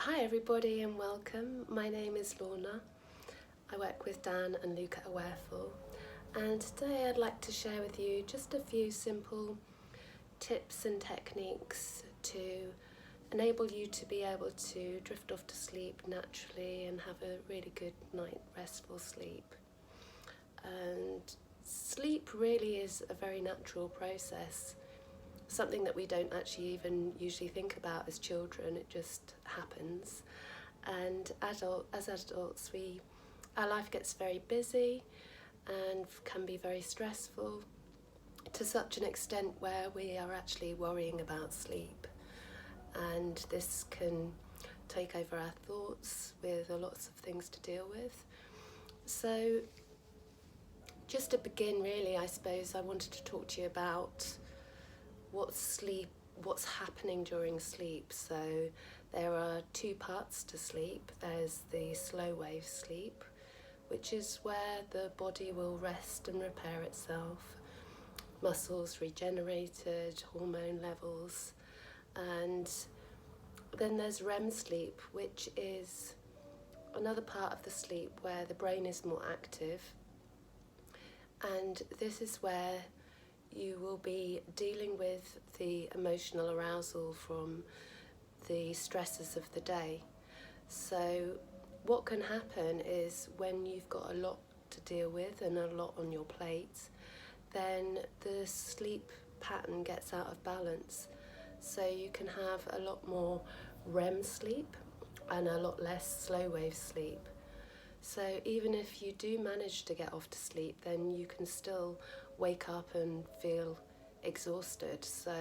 Hi everybody and welcome. My name is Lorna. I work with Dan and Luke at Awareful, and today I'd like to share with you just a few simple tips and techniques to enable you to be able to drift off to sleep naturally and have a really good night restful sleep. And sleep really is a very natural process, something that we don't actually even usually think about as children. It just happens. And as adults, our life gets very busy and can be very stressful to such an extent where we are actually worrying about sleep. And this can take over our thoughts with lots of things to deal with. So just to begin, really, I suppose I wanted to talk to you about what's happening during sleep. So there are two parts to sleep. There's the slow wave sleep, which is where the body will rest and repair itself, muscles regenerated, hormone levels. And then there's REM sleep, which is another part of the sleep where the brain is more active, and this is where you will be dealing with the emotional arousal from the stresses of the day. So what can happen is when you've got a lot to deal with and a lot on your plate, then the sleep pattern gets out of balance. So you can have a lot more REM sleep and a lot less slow wave sleep. So even if you do manage to get off to sleep, then you can still wake up and feel exhausted. So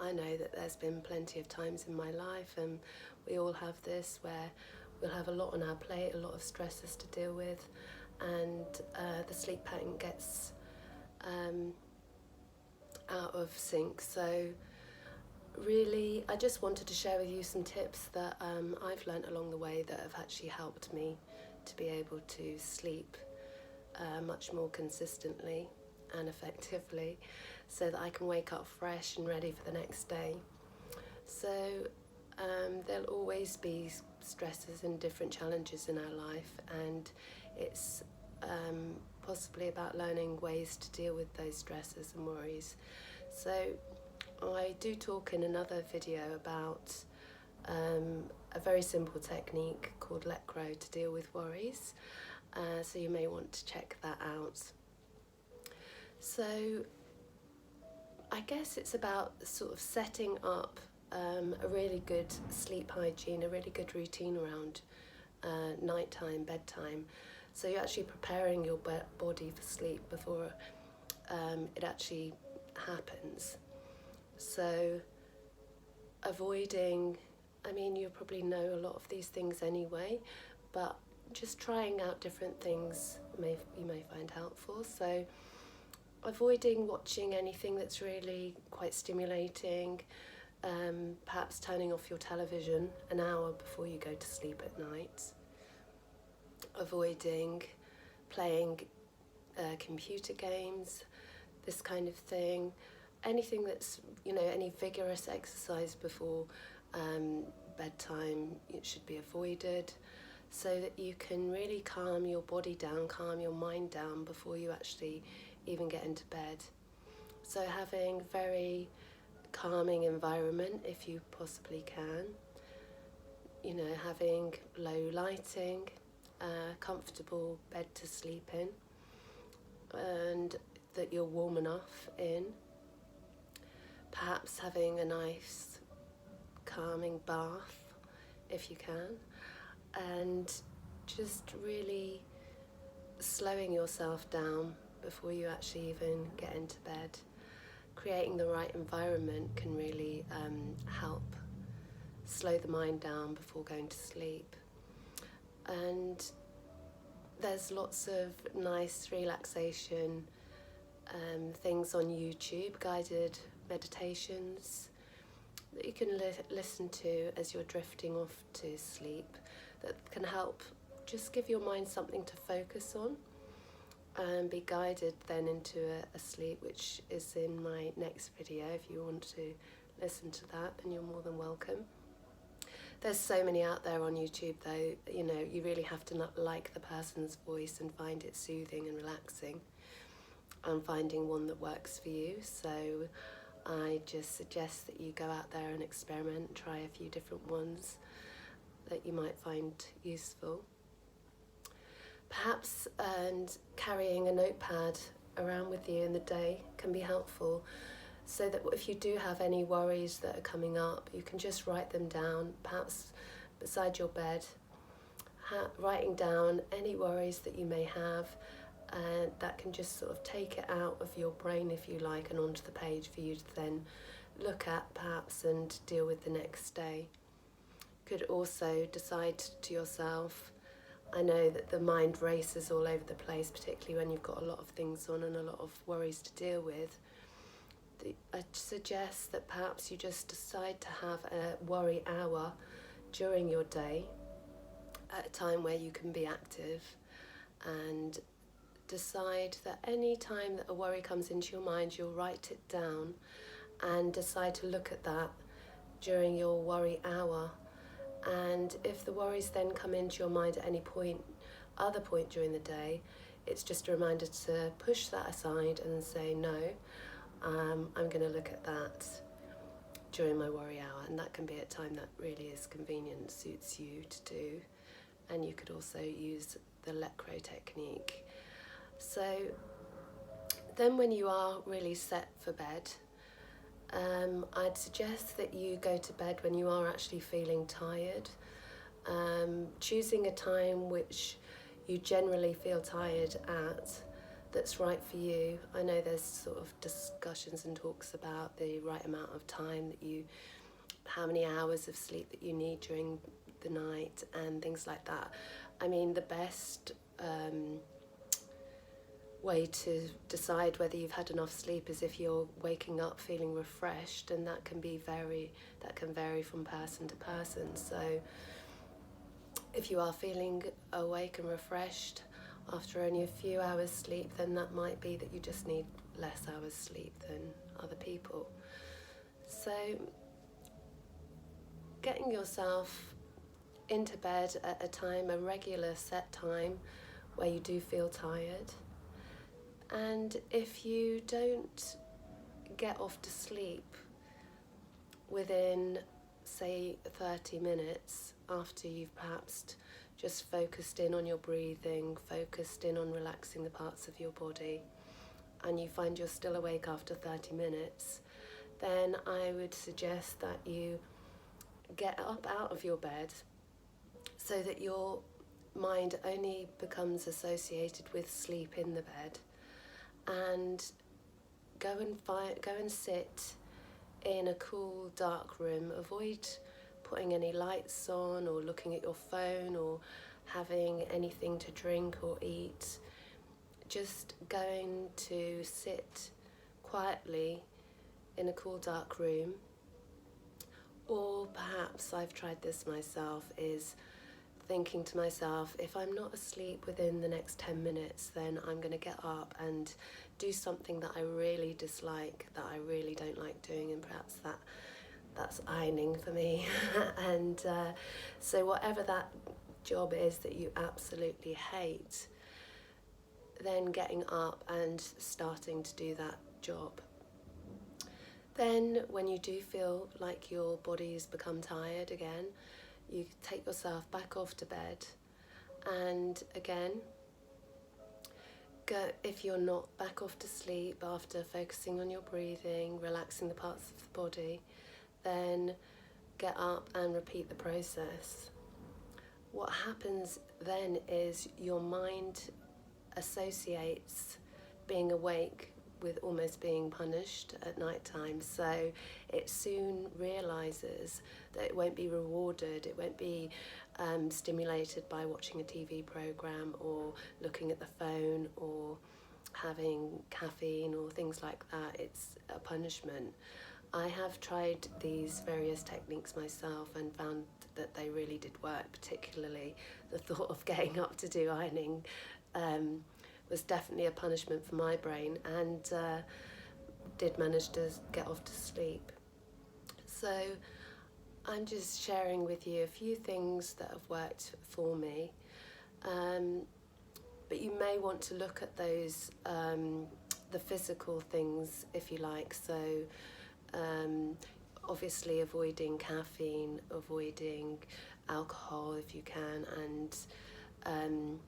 I know that there's been plenty of times in my life, and we all have this, where we'll have a lot on our plate, a lot of stresses to deal with, and the sleep pattern gets out of sync. So really, I just wanted to share with you some tips that I've learnt along the way that have actually helped me to be able to sleep much more consistently and effectively, so that I can wake up fresh and ready for the next day. So there'll always be stresses and different challenges in our life, and it's possibly about learning ways to deal with those stresses and worries. So I do talk in another video about a very simple technique called Let Go to deal with worries, so you may want to check that out. So I guess it's about sort of setting up a really good sleep hygiene, a really good routine around nighttime, bedtime. So you're actually preparing your body for sleep before it actually happens. So avoiding, I mean, you probably know a lot of these things anyway, but just trying out different things you may find helpful. So avoiding watching anything that's really quite stimulating, perhaps turning off your television an hour before you go to sleep at night. Avoiding playing computer games, this kind of thing. Anything that's, any vigorous exercise before bedtime, it should be avoided, so that you can really calm your body down, calm your mind down before you actually even get into bed. So having very calming environment if you possibly can, having low lighting, comfortable bed to sleep in, and that you're warm enough in. Perhaps having a nice calming bath if you can, and just really slowing yourself down before you actually even get into bed. Creating the right environment can really help slow the mind down before going to sleep. And there's lots of nice relaxation things on YouTube, guided meditations that you can listen to as you're drifting off to sleep, that can help just give your mind something to focus on and be guided then into a sleep, which is in my next video. If you want to listen to that, then you're more than welcome. There's so many out there on YouTube though, you know, you really have to not like the person's voice and find it soothing and relaxing. I'm finding one that works for you, so I just suggest that you go out there and experiment, try a few different ones that you might find useful. Perhaps and carrying a notepad around with you in the day can be helpful, so that if you do have any worries that are coming up, you can just write them down, perhaps beside your bed, writing down any worries that you may have, and that can just sort of take it out of your brain, if you like, and onto the page for you to then look at perhaps and deal with the next day. You could also decide to yourself, I know that the mind races all over the place, particularly when you've got a lot of things on and a lot of worries to deal with. I suggest that perhaps you just decide to have a worry hour during your day at a time where you can be active, and decide that any time that a worry comes into your mind, you'll write it down and decide to look at that during your worry hour. And if the worries then come into your mind at any other point during the day, it's just a reminder to push that aside and say, no, I'm going to look at that during my worry hour. And that can be a time that really is convenient, suits you to do. And you could also use the let crow technique. So then when you are really set for bed, I'd suggest that you go to bed when you are actually feeling tired, choosing a time which you generally feel tired at, that's right for you. I know there's sort of discussions and talks about the right amount of time how many hours of sleep that you need during the night and things like that. I mean, the best way to decide whether you've had enough sleep is if you're waking up feeling refreshed, and that can vary from person to person. So if you are feeling awake and refreshed after only a few hours sleep, then that might be that you just need less hours sleep than other people. So getting yourself into bed at a regular set time where you do feel tired. And if you don't get off to sleep within, say, 30 minutes after you've perhaps just focused in on your breathing, focused in on relaxing the parts of your body, and you find you're still awake after 30 minutes, then I would suggest that you get up out of your bed so that your mind only becomes associated with sleep in the bed, and go and sit in a cool, dark room. Avoid putting any lights on or looking at your phone or having anything to drink or eat. Just going to sit quietly in a cool, dark room. Or perhaps, I've tried this myself, is thinking to myself, if I'm not asleep within the next 10 minutes, then I'm going to get up and do something that I really dislike, that I really don't like doing, and perhaps that's ironing for me. And so whatever that job is that you absolutely hate, then getting up and starting to do that job. Then when you do feel like your body's become tired again, you take yourself back off to bed, and again, if you're not back off to sleep after focusing on your breathing, relaxing the parts of the body, then get up and repeat the process. What happens then is your mind associates being awake with almost being punished at night time, so it soon realises that it won't be rewarded, it won't be stimulated by watching a TV programme or looking at the phone or having caffeine or things like that. It's a punishment. I have tried these various techniques myself and found that they really did work, particularly the thought of getting up to do ironing was definitely a punishment for my brain, and did manage to get off to sleep. So I'm just sharing with you a few things that have worked for me, but you may want to look at those, the physical things if you like. So obviously avoiding caffeine, avoiding alcohol if you can, and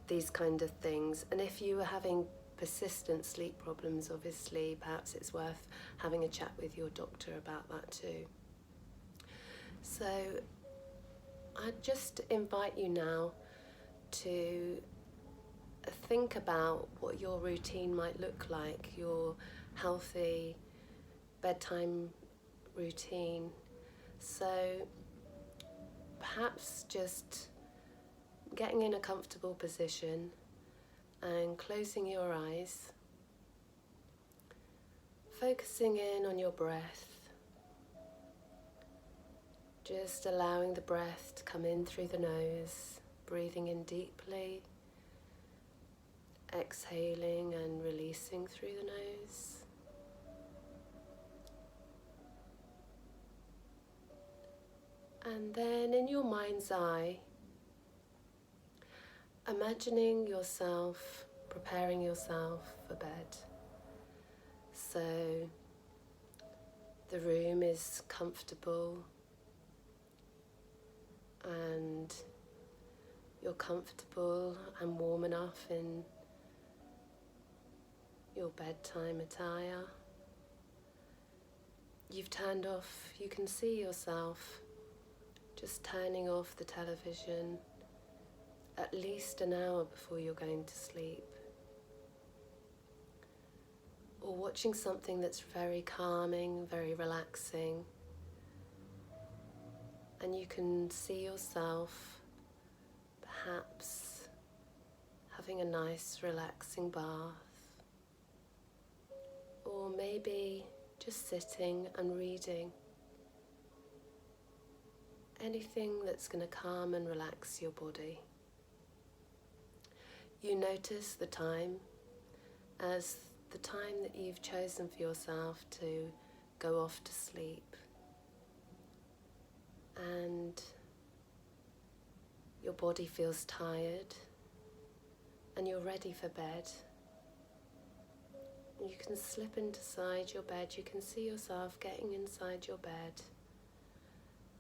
these kind of things. And if you are having persistent sleep problems, obviously perhaps it's worth having a chat with your doctor about that too. So I just invite you now to think about what your routine might look like, your healthy bedtime routine. So perhaps just getting in a comfortable position and closing your eyes, focusing in on your breath, just allowing the breath to come in through the nose, breathing in deeply, exhaling and releasing through the nose. And then in your mind's eye, imagining yourself, preparing yourself for bed. So the room is comfortable and you're comfortable and warm enough in your bedtime attire. You've turned off, you can see yourself just turning off the television at least an hour before you're going to sleep, or watching something that's very calming, very relaxing, and you can see yourself perhaps having a nice relaxing bath, or maybe just sitting and reading. Anything that's going to calm and relax your body. You notice the time as the time that you've chosen for yourself to go off to sleep. And your body feels tired and you're ready for bed. You can slip inside your bed, you can see yourself getting inside your bed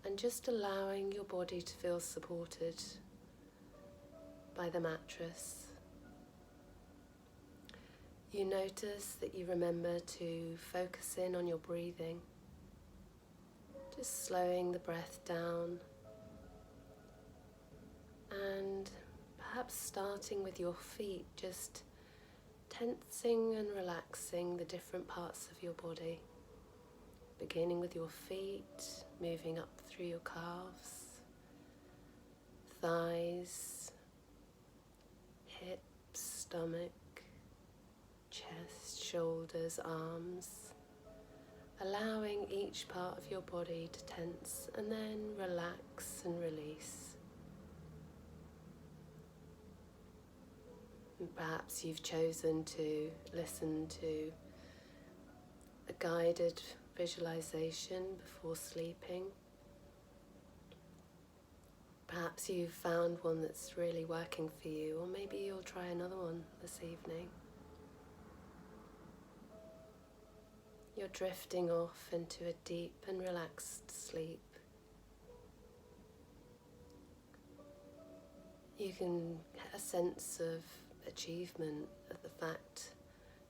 and just allowing your body to feel supported by the mattress. You notice that you remember to focus in on your breathing, just slowing the breath down and perhaps starting with your feet, just tensing and relaxing the different parts of your body, beginning with your feet, moving up through your calves, thighs, hips, stomach, chest, shoulders, arms, allowing each part of your body to tense and then relax and release. And perhaps you've chosen to listen to a guided visualization before sleeping. Perhaps you've found one that's really working for you, or maybe you'll try another one this evening. You're drifting off into a deep and relaxed sleep. You can get a sense of achievement at the fact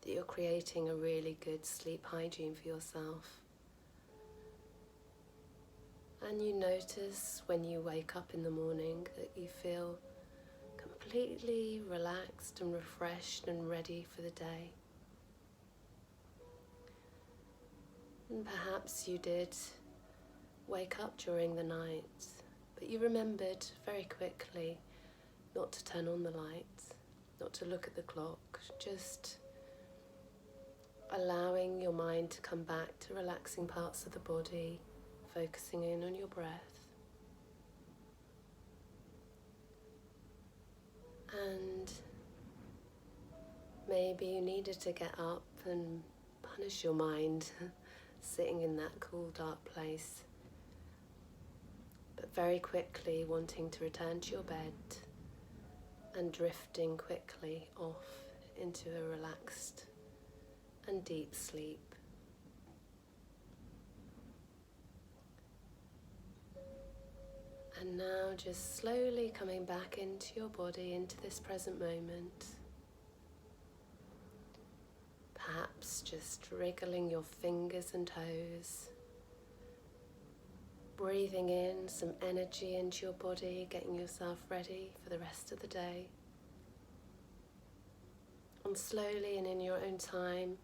that you're creating a really good sleep hygiene for yourself. And you notice when you wake up in the morning that you feel completely relaxed and refreshed and ready for the day. And perhaps you did wake up during the night, but you remembered very quickly not to turn on the lights, not to look at the clock, just allowing your mind to come back to relaxing parts of the body, focusing in on your breath. And maybe you needed to get up and punish your mind sitting in that cool, dark place. very quickly wanting to return to your bed and drifting quickly off into a relaxed and deep sleep. And now just slowly coming back into your body, into this present moment. Perhaps just wriggling your fingers and toes. Breathing in some energy into your body, getting yourself ready for the rest of the day. And slowly and in your own time,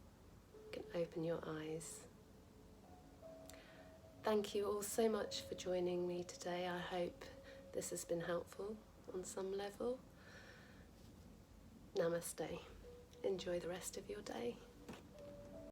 you can open your eyes. Thank you all so much for joining me today. I hope this has been helpful on some level. Namaste. Enjoy the rest of your day.